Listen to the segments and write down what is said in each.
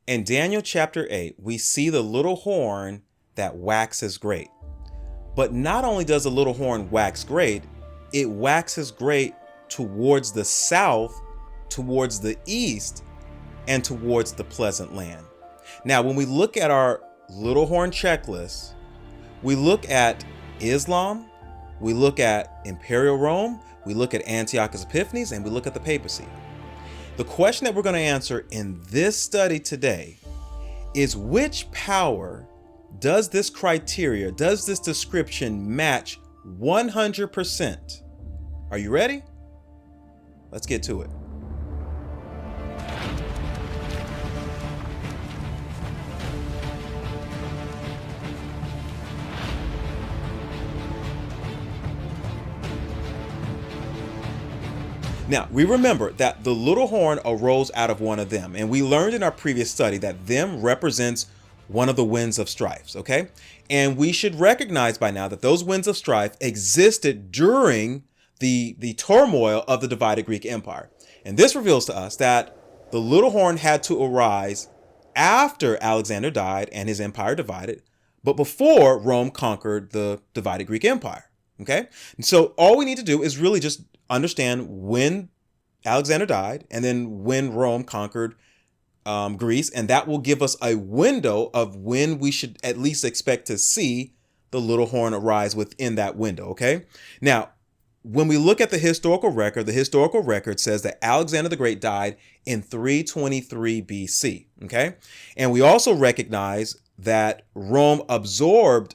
In Daniel chapter 8, we see the little horn that waxes great. But not only does the little horn wax great, it waxes great towards the south, towards the east, and towards the pleasant land. Now, when we look at our little horn checklist, we look at Islam, we look at Imperial Rome, we look at Antiochus Epiphanes, and we look at the papacy. The question that we're going to answer in this study today is, which power does this criteria, does this description match 100%? Are you ready? Let's get to it. Now, we remember that the little horn arose out of one of them, and we learned in our previous study that them represents one of the winds of strife, okay? And we should recognize by now that those winds of strife existed during the turmoil of the divided Greek Empire. And this reveals to us that the little horn had to arise after Alexander died and his empire divided, but before Rome conquered the divided Greek Empire, okay? And so all we need to do is really just understand when Alexander died and then when Rome conquered Greece, and that will give us a window of when we should at least expect to see the little horn arise within that window, okay? Now, when we look at the historical record says that Alexander the Great died in 323 BC, okay? And we also recognize that Rome absorbed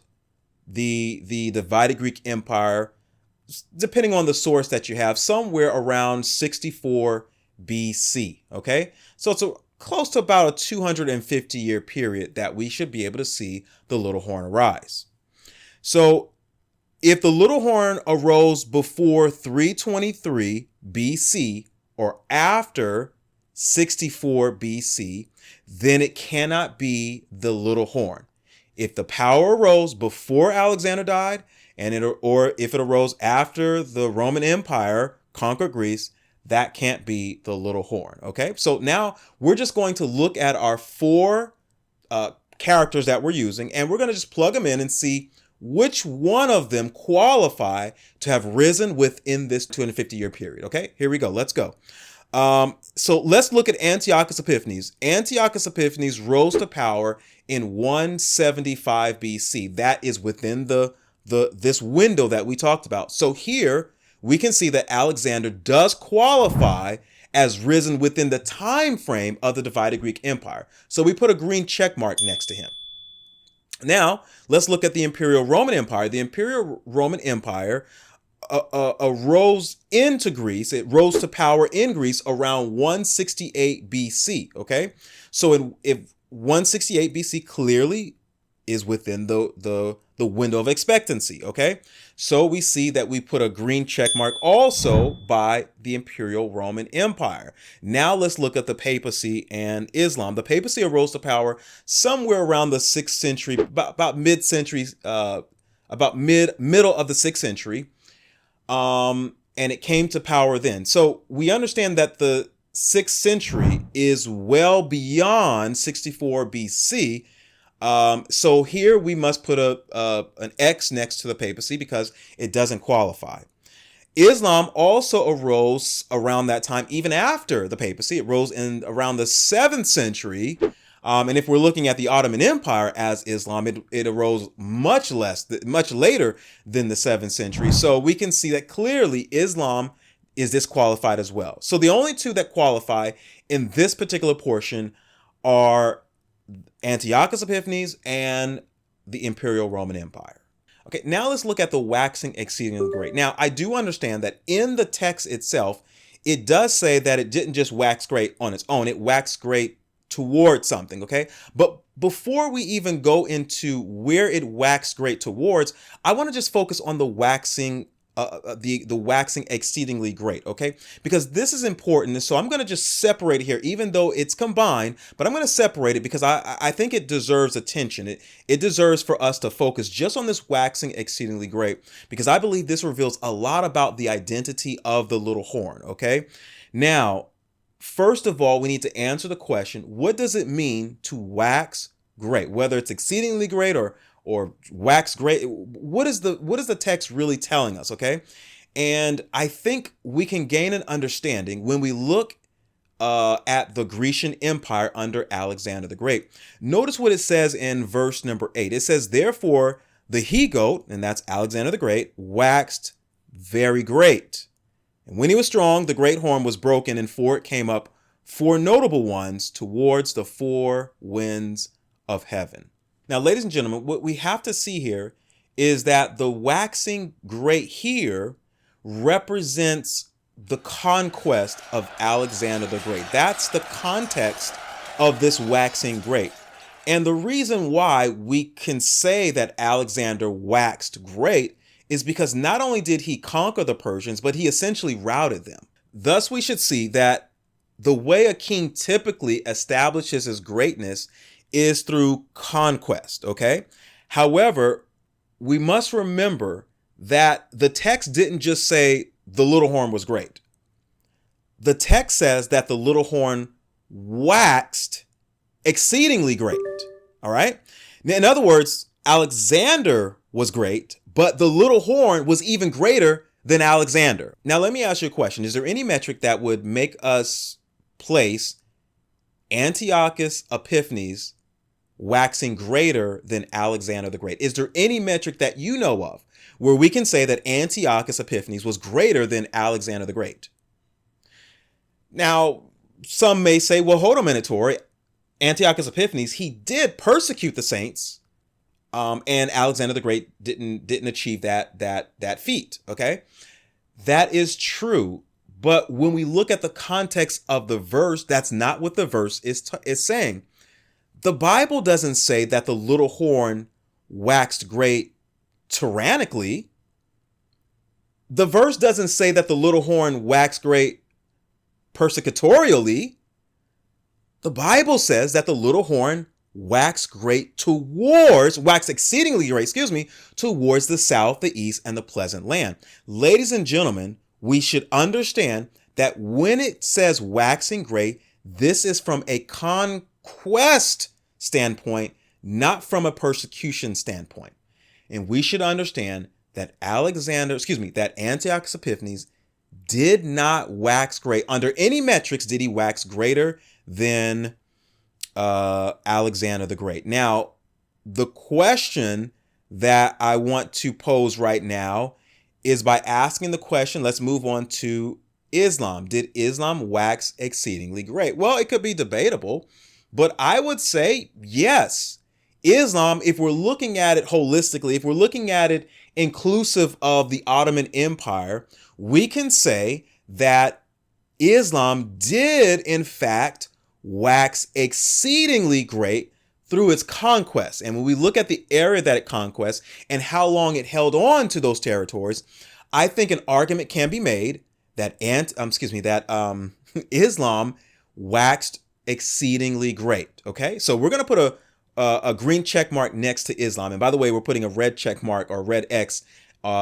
the divided Greek Empire, depending on the source that you have, somewhere around 64 BC, okay? So it's close to about a 250-year period that we should be able to see the little horn arise. So if the little horn arose before 323 BC or after 64 BC, then it cannot be the little horn. If the power arose before Alexander died, or if it arose after the Roman Empire conquered Greece, that can't be the little horn, okay? So now we're just going to look at our four characters that we're using, and we're going to just plug them in and see which one of them qualify to have risen within this 250-year period, okay? Here we go. Let's go. So let's look at Antiochus Epiphanes. Antiochus Epiphanes rose to power in 175 BC. That is within this window that we talked about. So here we can see that Alexander does qualify as risen within the time frame of the divided Greek Empire. So we put a green check mark next to him. Now, let's look at the Imperial Roman Empire. The Imperial Roman Empire arose into Greece. It rose to power in Greece around 168 BC, okay? So if 168 BC clearly is within the window of expectancy, okay? So we see that we put a green check mark also by the Imperial Roman Empire. Now let's look at the papacy and Islam. The papacy arose to power somewhere around the 6th century, about mid-century, about middle of the 6th century. And it came to power then. So we understand that the 6th century is well beyond 64 BC. So here we must put an X next to the papacy because it doesn't qualify. Islam also arose around that time, even after the papacy. It rose in around the 7th century. And if we're looking at the Ottoman Empire as Islam, it arose much later than the 7th century. So we can see that clearly Islam is disqualified as well. So the only two that qualify in this particular portion are Antiochus Epiphanes and the Imperial Roman Empire. Okay, now let's look at the waxing exceedingly great. Now, I do understand that in the text itself, it does say that it didn't just wax great on its own. It waxed great towards something, okay? But before we even go into where it waxed great towards, I want to just focus on the waxing the waxing exceedingly great, okay? Because this is important. So I'm going to just separate it here, even though it's combined, but I'm going to separate it because I think it deserves attention. It deserves for us to focus just on this waxing exceedingly great, because I believe this reveals a lot about the identity of the little horn, okay? Now, first of all, we need to answer the question, what does it mean to wax great? Whether it's exceedingly great or wax great, what is the text really telling us, okay? And I think we can gain an understanding when we look at the Grecian Empire under Alexander the Great. Notice what it says in verse number 8. It says, therefore, the he-goat, and that's Alexander the Great, waxed very great. And when he was strong, the great horn was broken, and for it came up four notable ones towards the four winds of heaven. Now, ladies and gentlemen, what we have to see here is that the waxing great here represents the conquest of Alexander the Great. That's the context of this waxing great. And the reason why we can say that Alexander waxed great is because not only did he conquer the Persians, but he essentially routed them. Thus, we should see that the way a king typically establishes his greatness is through conquest, okay? However, we must remember that the text didn't just say the little horn was great. The text says that the little horn waxed exceedingly great, all right? In other words, Alexander was great, but the little horn was even greater than Alexander. Now, let me ask you a question. Is there any metric that would make us place Antiochus Epiphanes waxing greater than Alexander the Great? Is there any metric that you know of where we can say that Antiochus Epiphanes was greater than Alexander the Great? Now, some may say, well, hold a minute, Tori. Antiochus Epiphanes, he did persecute the saints, and Alexander the Great didn't achieve that feat. Okay, that is true. But when we look at the context of the verse, that's not what the verse is saying. The Bible doesn't say that the little horn waxed great tyrannically. The verse doesn't say that the little horn waxed great persecutorially. The Bible says that the little horn waxed exceedingly great, towards the south, the east, and the pleasant land. Ladies and gentlemen, we should understand that when it says waxing great, this is from a conquest standpoint, not from a persecution standpoint. And we should understand that that Antiochus Epiphanes did not wax great. Under any metrics, did he wax greater than Alexander the Great? Now, the question that I want to pose right now is by asking the question, let's move on to Islam. Did Islam wax exceedingly great? Well, it could be debatable, but I would say yes. Islam, if we're looking at it holistically, if we're looking at it inclusive of the Ottoman Empire, we can say that Islam did, in fact, wax exceedingly great through its conquest. And when we look at the area that it conquests and how long it held on to those territories, I think an argument can be made that Islam waxed exceedingly great. Okay, so we're going to put a green check mark next to Islam. And by the way, we're putting a red check mark or red X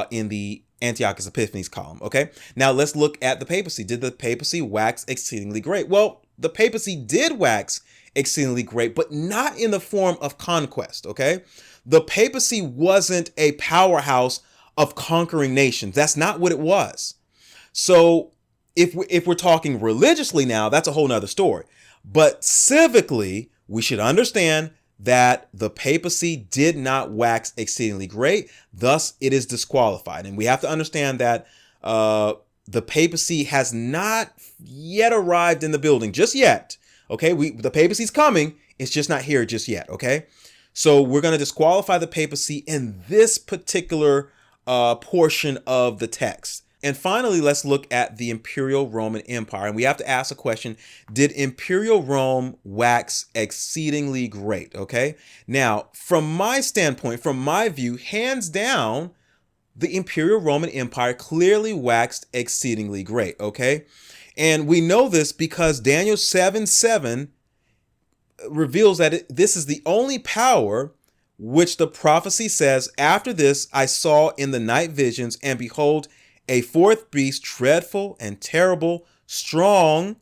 in the Antiochus Epiphanes column. Okay, now let's look at the papacy. Did the papacy wax exceedingly great? Well, the papacy did wax exceedingly great, but not in the form of conquest. Okay, the papacy wasn't a powerhouse of conquering nations. That's not what it was. So if we're talking religiously now, that's a whole nother story. But civically, we should understand that the papacy did not wax exceedingly great. Thus, it is disqualified. And we have to understand that the papacy has not yet arrived in the building just yet. Okay, the papacy's coming. It's just not here just yet. Okay, so we're going to disqualify the papacy in this particular portion of the text. And finally, let's look at the Imperial Roman Empire. And we have to ask a question, did Imperial Rome wax exceedingly great? Okay. Now, from my standpoint, from my view, hands down, the Imperial Roman Empire clearly waxed exceedingly great. Okay. And we know this because Daniel 7:7 reveals that this is the only power which the prophecy says, after this I saw in the night visions, and behold, a fourth beast, dreadful and terrible, strong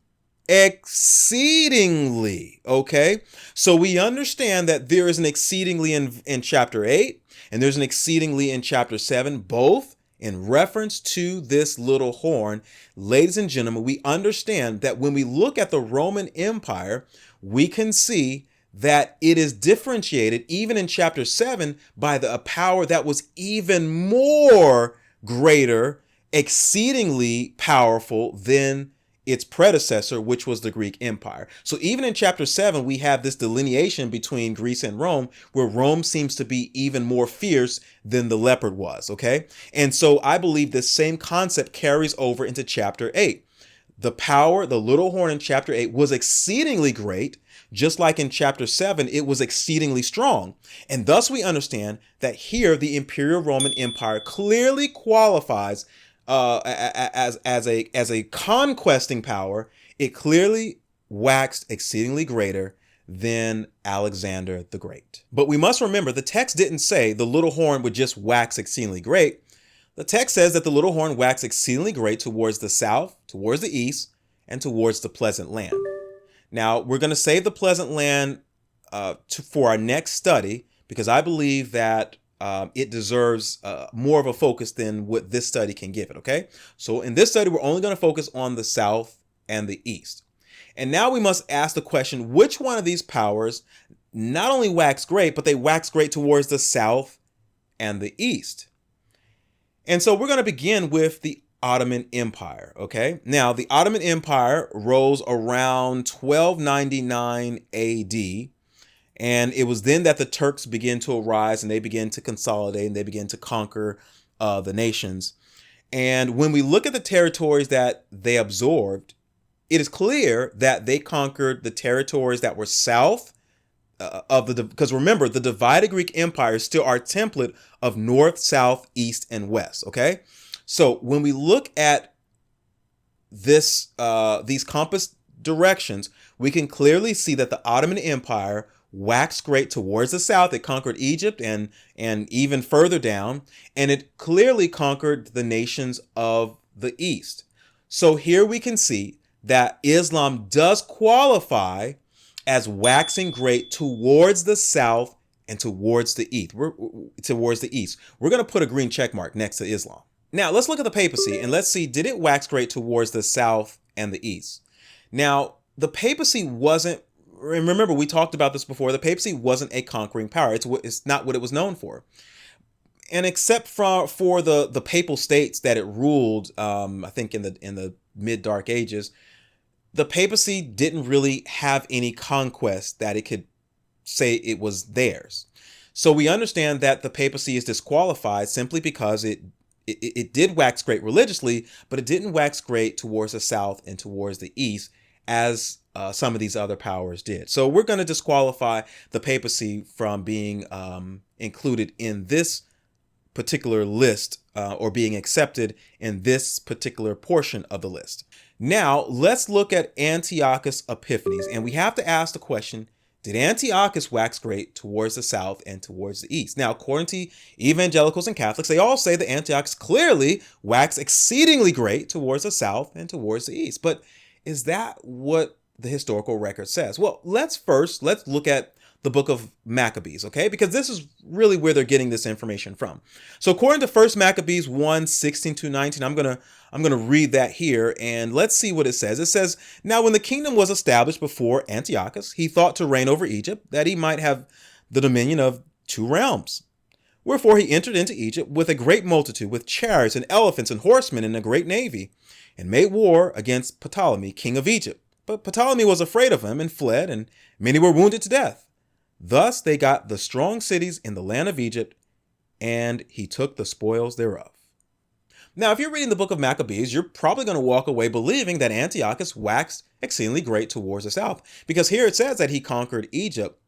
exceedingly. Okay, so we understand that there is an exceedingly in chapter 8, and there's an exceedingly in chapter 7, both in reference to this little horn. Ladies and gentlemen, we understand that when we look at the Roman Empire, we can see that it is differentiated even in chapter 7 by a power that was even more greater, exceedingly powerful than its predecessor, which was the Greek Empire. So even in chapter 7, we have this delineation between Greece and Rome, where Rome seems to be even more fierce than the leopard was, okay? And so I believe this same concept carries over into chapter 8. The power, the little horn in chapter 8 was exceedingly great, just like in chapter 7, it was exceedingly strong. And thus we understand that here the Imperial Roman Empire clearly qualifies as a conquesting power. It clearly waxed exceedingly greater than Alexander the Great. But we must remember, the text didn't say the little horn would just wax exceedingly great. The text says that the little horn waxed exceedingly great towards the south, towards the east, and towards the pleasant land. Now, we're going to save the pleasant land for our next study, because I believe that it deserves more of a focus than what this study can give it, okay? So in this study, we're only going to focus on the south and the east. And now we must ask the question, which one of these powers not only wax great, but they wax great towards the south and the east? And so we're going to begin with the Ottoman Empire, okay? Now, the Ottoman Empire rose around 1299 AD, and it was then that the Turks began to arise, and they began to consolidate, and they began to conquer the nations. And when we look at the territories that they absorbed, it is clear that they conquered the territories that were south because remember, the divided Greek Empire is still our template of north, south, east, and west, okay? So when we look at these compass directions, we can clearly see that the Ottoman Empire waxed great towards the south. It conquered Egypt and even further down, and it clearly conquered the nations of the east. So here we can see that Islam does qualify as waxing great towards the south and towards the east. We're going to put a green check mark next to Islam. Now, let's look at the papacy and let's see, did it wax great towards the south and the east? Now, the papacy wasn't, remember we talked about this before, the papacy wasn't a conquering power. It's not what it was known for. And except for the papal states that it ruled, I think in the mid-Dark Ages, the papacy didn't really have any conquest that it could say it was theirs. So we understand that the papacy is disqualified simply because it did wax great religiously, but it didn't wax great towards the south and towards the east as some of these other powers did. So we're going to disqualify the papacy from being included in this particular list or being accepted in this particular portion of the list. Now, let's look at Antiochus Epiphanes, and we have to ask the question, did Antiochus wax great towards the south and towards the east? Now, according to evangelicals and Catholics, they all say that Antiochus clearly waxed exceedingly great towards the south and towards the east. But is that what the historical record says? Well, let's look at the book of Maccabees, okay? Because this is really where they're getting this information from. So according to 1 Maccabees 1:16-19, I'm gonna read that here, and let's see what it says. It says, "Now when the kingdom was established before Antiochus, he thought to reign over Egypt, that he might have the dominion of 2 realms. Wherefore he entered into Egypt with a great multitude, with chariots and elephants and horsemen and a great navy, and made war against Ptolemy, king of Egypt. But Ptolemy was afraid of him and fled, and many were wounded to death. Thus they got the strong cities in the land of Egypt, and he took the spoils thereof." Now, if you're reading the book of Maccabees, you're probably going to walk away believing that Antiochus waxed exceedingly great towards the south, because here it says that he conquered Egypt.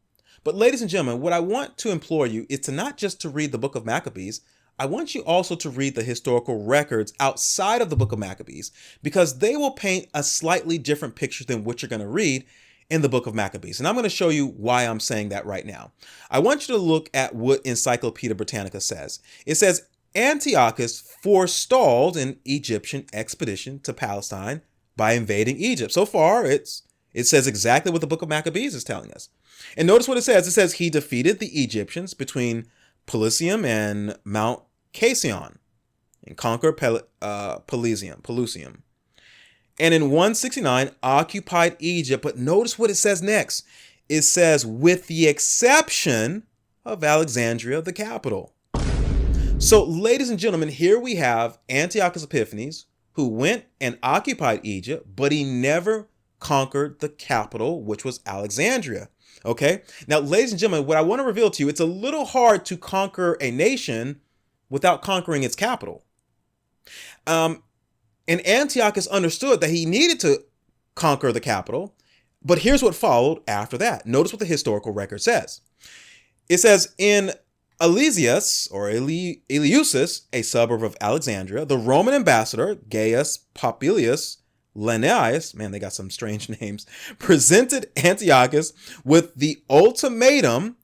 But ladies and gentlemen, what I want to implore you is to not just to read the book of Maccabees, I want you also to read the historical records outside of the book of Maccabees, because they will paint a slightly different picture than what you're going to read in the book of Maccabees. And I'm going to show you why I'm saying that right now. I want you to look at what Encyclopedia Britannica says. It says, Antiochus forestalled an Egyptian expedition to Palestine by invading Egypt. So far, it says exactly what the book of Maccabees is telling us. And notice what it says. It says he defeated the Egyptians between Pelusium and Mount Casion and conquered Pelusium. And in 169, occupied Egypt. But notice what it says next. It says, with the exception of Alexandria, the capital. So, ladies and gentlemen, here we have Antiochus Epiphanes, who went and occupied Egypt, but he never conquered the capital, which was Alexandria. Okay? Now, ladies and gentlemen, what I want to reveal to you, it's a little hard to conquer a nation without conquering its capital. And Antiochus understood that he needed to conquer the capital, but here's what followed after that. Notice what the historical record says. It says, in Eleusis, or Eleusis, a suburb of Alexandria, the Roman ambassador, Gaius Popilius Linnaeus, man, they got some strange names, presented Antiochus with the ultimatum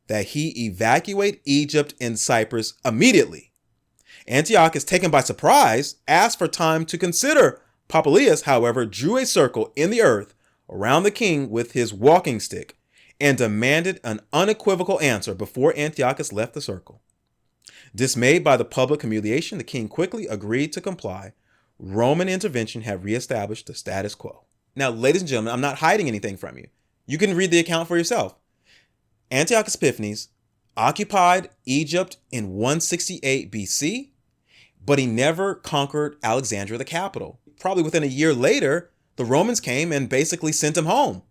that he evacuate Egypt and Cyprus immediately. Antiochus, taken by surprise, asked for time to consider. Popilius, however, drew a circle in the earth around the king with his walking stick and demanded an unequivocal answer before Antiochus left the circle. Dismayed by the public humiliation, the king quickly agreed to comply. Roman intervention had reestablished the status quo. Now, ladies and gentlemen, I'm not hiding anything from you. You can read the account for yourself. Antiochus Epiphanes occupied Egypt in 168 BC, but he never conquered Alexandria, the capital. Probably within a year later, the Romans came and basically sent him home.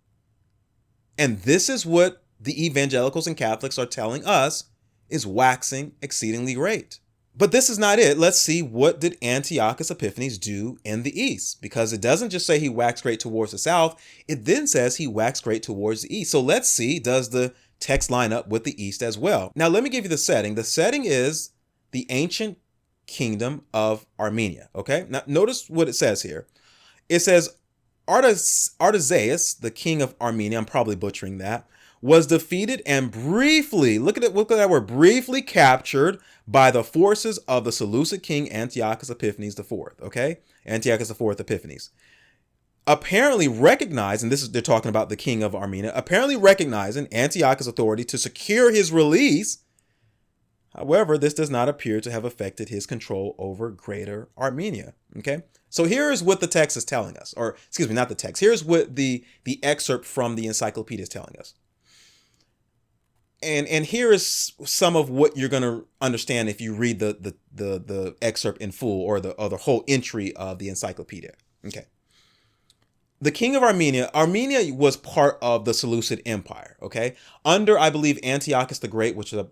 And this is what the evangelicals and Catholics are telling us is waxing exceedingly great. But this is not it. Let's see, what did Antiochus Epiphanes do in the east? Because it doesn't just say he waxed great towards the south. It then says he waxed great towards the east. So let's see, does the text line up with the east as well? Now, let me give you the setting. The setting is the ancient kingdom of Armenia. Okay. Now, notice what it says here. It says Artaxerxes, the king of Armenia, I'm probably butchering that, was defeated and briefly, look at that word, briefly captured by the forces of the Seleucid king Antiochus Epiphanes IV. Okay. Antiochus IV Epiphanes. Apparently recognized, and they're talking about the king of Armenia, apparently recognizing Antiochus' authority to secure his release. However, this does not appear to have affected his control over Greater Armenia. Okay, so here's what the text is telling us, or excuse me, not the text. Here's what the excerpt from the encyclopedia is telling us. And here is some of what you're going to understand if you read the excerpt in full, or the whole entry of the encyclopedia. Okay. The king of Armenia was part of the Seleucid Empire, okay? Under, I believe, Antiochus the Great, which I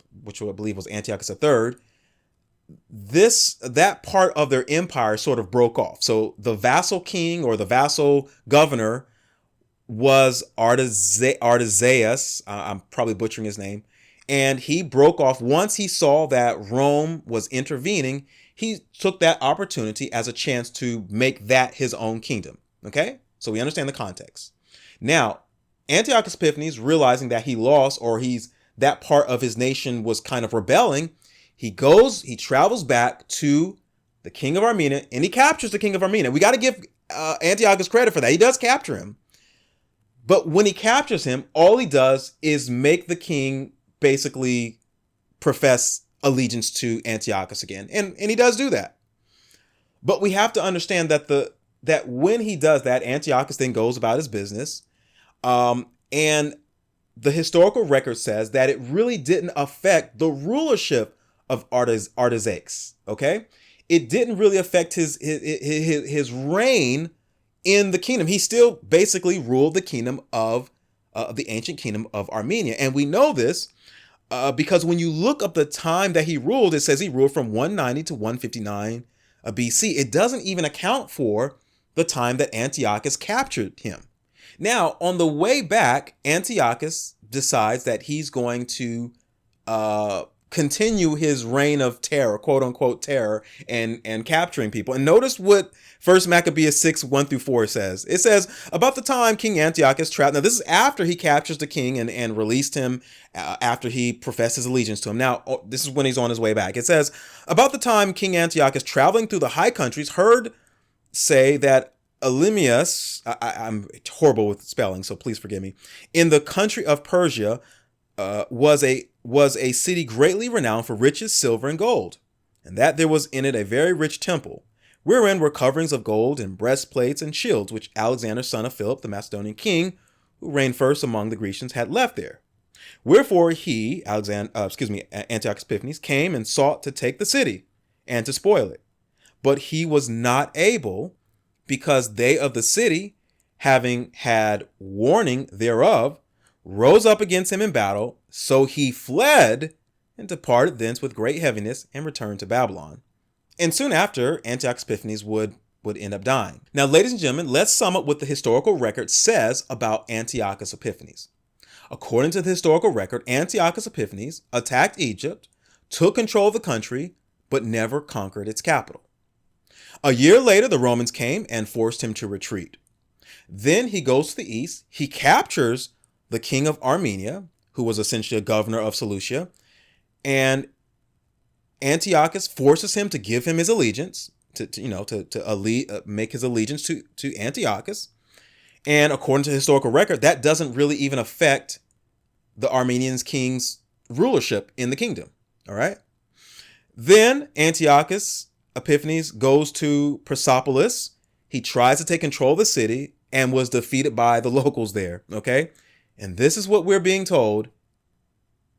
believe was Antiochus III, that part of their empire sort of broke off. So the vassal king, or the vassal governor, was Artaxerxes. I'm probably butchering his name. And he broke off once he saw that Rome was intervening. He took that opportunity as a chance to make that his own kingdom, okay? So we understand the context. Now, Antiochus Epiphanes, realizing that he lost, or that part of his nation was kind of rebelling, he travels back to the king of Armenia, and he captures the king of Armenia. We got to give Antiochus credit for that. He does capture him. But when he captures him, all he does is make the king basically profess allegiance to Antiochus again. And he does do that. But we have to understand that that when he does that, Antiochus then goes about his business. And the historical record says that it really didn't affect the rulership of Artaxerxes. Okay. It didn't really affect his reign in the kingdom. He still basically ruled the kingdom of the ancient kingdom of Armenia. And we know this because when you look up the time that he ruled, it says he ruled from 190 to 159 BC. It doesn't even account for the time that Antiochus captured him. Now, on the way back, Antiochus decides that he's going to continue his reign of terror, quote unquote terror, and capturing people. And notice what 1 Maccabees 6, 1-4 says. It says, about the time King Antiochus traveled. Now, this is after he captures the king and released him after he professed his allegiance to him. Now, this is when he's on his way back. It says, about the time King Antiochus, traveling through the high countries, heard say that Elimius, I'm horrible with spelling, so please forgive me, in the country of Persia, was a city greatly renowned for riches, silver, and gold, and that there was in it a very rich temple, wherein were coverings of gold and breastplates and shields, which Alexander, son of Philip, the Macedonian king, who reigned first among the Grecians, had left there. Wherefore he, Antiochus Epiphanes, came and sought to take the city and to spoil it. But he was not able, because they of the city, having had warning thereof, rose up against him in battle. So he fled and departed thence with great heaviness and returned to Babylon. And soon after, Antiochus Epiphanes would end up dying. Now, ladies and gentlemen, let's sum up what the historical record says about Antiochus Epiphanes. According to the historical record, Antiochus Epiphanes attacked Egypt, took control of the country, but never conquered its capital. A year later, the Romans came and forced him to retreat. Then he goes to the east. He captures the king of Armenia, who was essentially a governor of Seleucia, and Antiochus forces him to give him his allegiance, make his allegiance to Antiochus. And according to the historical record, that doesn't really even affect the Armenian king's rulership in the kingdom. All right. Then Antiochus Epiphanes goes to Persepolis. He tries to take control of the city and was defeated by the locals there. Okay. And this is what we're being told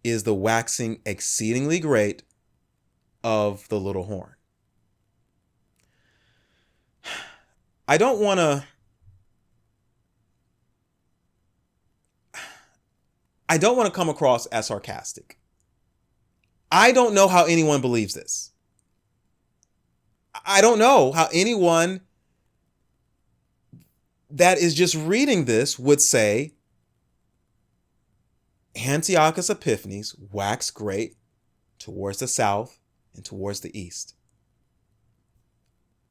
is the waxing exceedingly great of the little horn. I don't want to come across as sarcastic. I don't know how anyone believes this. I don't know how anyone that is just reading this would say Antiochus Epiphanes waxed great towards the south and towards the east.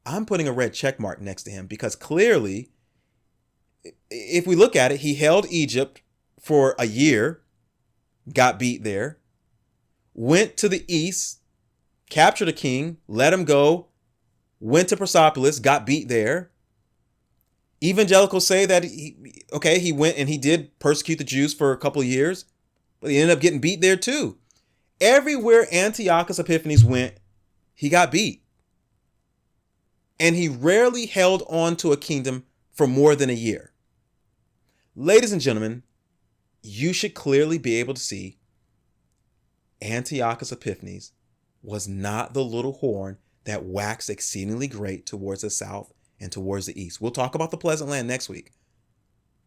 I'm putting a red check mark next to him because clearly, if we look at it, he held Egypt for a year, got beat there, went to the east, captured a king, let him go, went to Persepolis, got beat there. Evangelicals say that he went and he did persecute the Jews for a couple of years, but he ended up getting beat there too. Everywhere Antiochus Epiphanes went, he got beat. And he rarely held on to a kingdom for more than a year. Ladies and gentlemen, you should clearly be able to see Antiochus Epiphanes was not the little horn that waxed exceedingly great towards the south and towards the east. We'll talk about the pleasant land next week.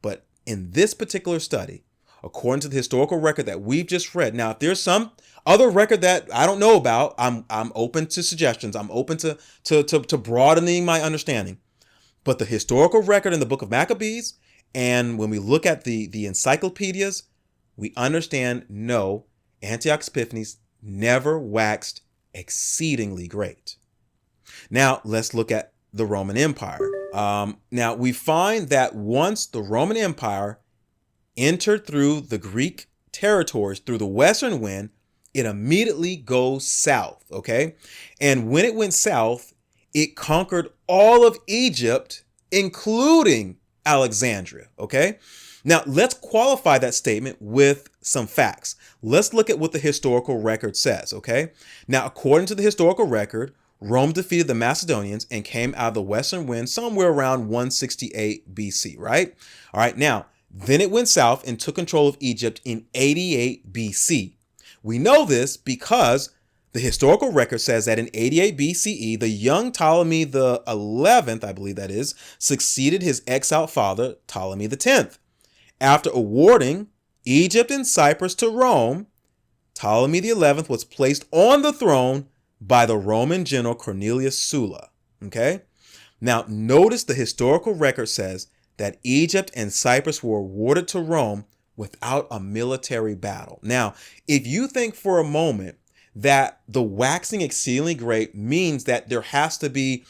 But in this particular study, according to the historical record that we've just read, now if there's some other record that I don't know about, I'm open to suggestions. I'm open to broadening my understanding. But the historical record in the book of Maccabees, and when we look at the encyclopedias, we understand, no, Antiochus Epiphanes never waxed exceedingly great. Now, let's look at the Roman Empire. Now, we find that once the Roman Empire entered through the Greek territories, through the western wind, it immediately goes south, okay? And when it went south, it conquered all of Egypt, including Alexandria, okay? Now, let's qualify that statement with some facts. Let's look at what the historical record says, okay? Now, according to the historical record, Rome defeated the Macedonians and came out of the western wind somewhere around 168 BC, right? All right, now, then it went south and took control of Egypt in 88 BC. We know this because the historical record says that in 88 BCE, the young Ptolemy the 11th, I believe that is, succeeded his exiled father, Ptolemy the 10th. After awarding Egypt and Cyprus to Rome, Ptolemy the 11th was placed on the throne by the Roman general Cornelius Sulla. Okay? Now, notice the historical record says that Egypt and Cyprus were awarded to Rome without a military battle. Now, if you think for a moment that the waxing exceedingly great means that there has to be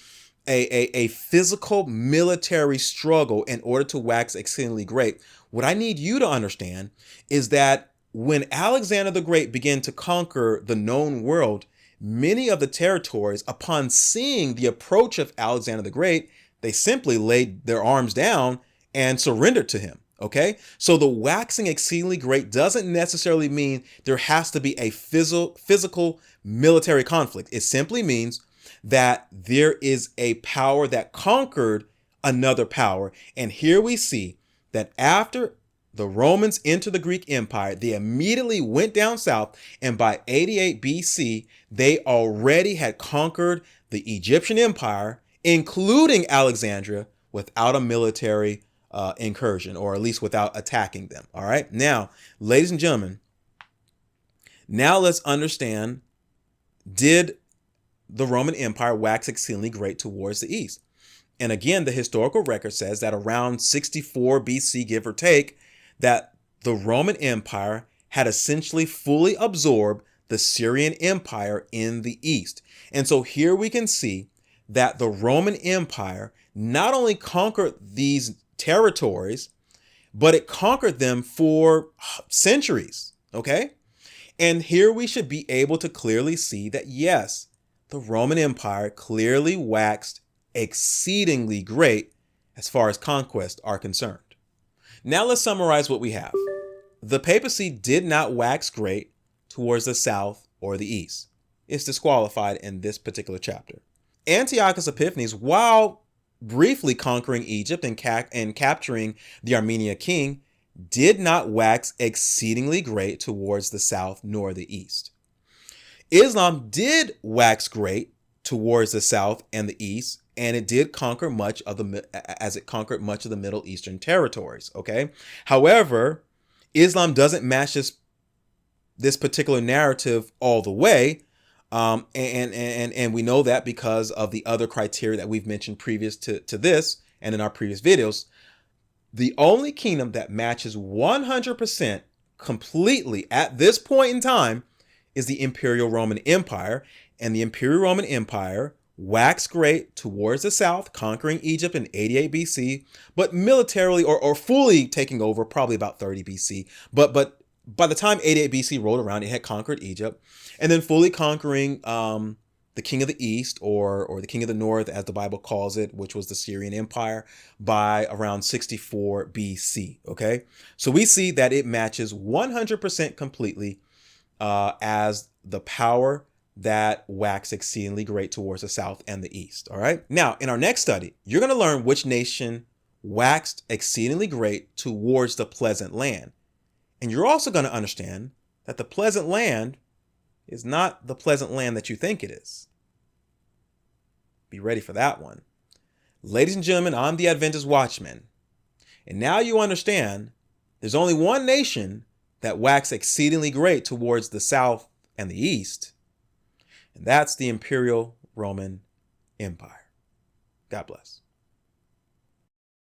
a physical military struggle in order to wax exceedingly great, what I need you to understand is that when Alexander the Great began to conquer the known world, many of the territories, upon seeing the approach of Alexander the Great, They simply laid their arms down and surrendered to him. Okay, so the waxing exceedingly great doesn't necessarily mean there has to be a physical military conflict. It simply means that there is a power that conquered another power. And here we see that after the Romans entered the Greek Empire, they immediately went down south, and by 88 BC, they already had conquered the Egyptian Empire, including Alexandria, without a military incursion, or at least without attacking them. All right. Now, ladies and gentlemen, now let's understand, did the Roman Empire wax exceedingly great towards the east? And again, the historical record says that around 64 BC, give or take, that the Roman Empire had essentially fully absorbed the Syrian Empire in the east. And so here we can see that the Roman Empire not only conquered these territories, but it conquered them for centuries. Okay. And here we should be able to clearly see that, yes, the Roman Empire clearly waxed exceedingly great as far as conquests are concerned. Now let's summarize what we have. The papacy did not wax great towards the south or the east. It's disqualified in this particular chapter. Antiochus Epiphanes, while briefly conquering Egypt and capturing the Armenian king, did not wax exceedingly great towards the south nor the east. Islam did wax great towards the south and the east, and it did conquer much of the Middle Eastern territories. Okay. However, Islam doesn't match this particular narrative all the way. And we know that because of the other criteria that we've mentioned previous to this and in our previous videos. The only kingdom that matches 100% completely at this point in time is the Imperial Roman Empire. And the Imperial Roman Empire waxed great towards the south, conquering Egypt in 88 BC, but militarily or fully taking over probably about 30 BC. But by the time 88 BC rolled around, it had conquered Egypt, and then fully conquering the king of the east or the king of the north, as the Bible calls it, which was the Syrian Empire, by around 64 BC. Okay, so we see that it matches 100% completely as the power that waxed exceedingly great towards the south and the east. All right. Now, in our next study, you're going to learn which nation waxed exceedingly great towards the pleasant land. And you're also going to understand that the pleasant land is not the pleasant land that you think it is. Be ready for that one. Ladies and gentlemen, I'm the Adventist Watchman. And now you understand there's only one nation that waxed exceedingly great towards the south and the east. And that's the Imperial Roman Empire. God bless.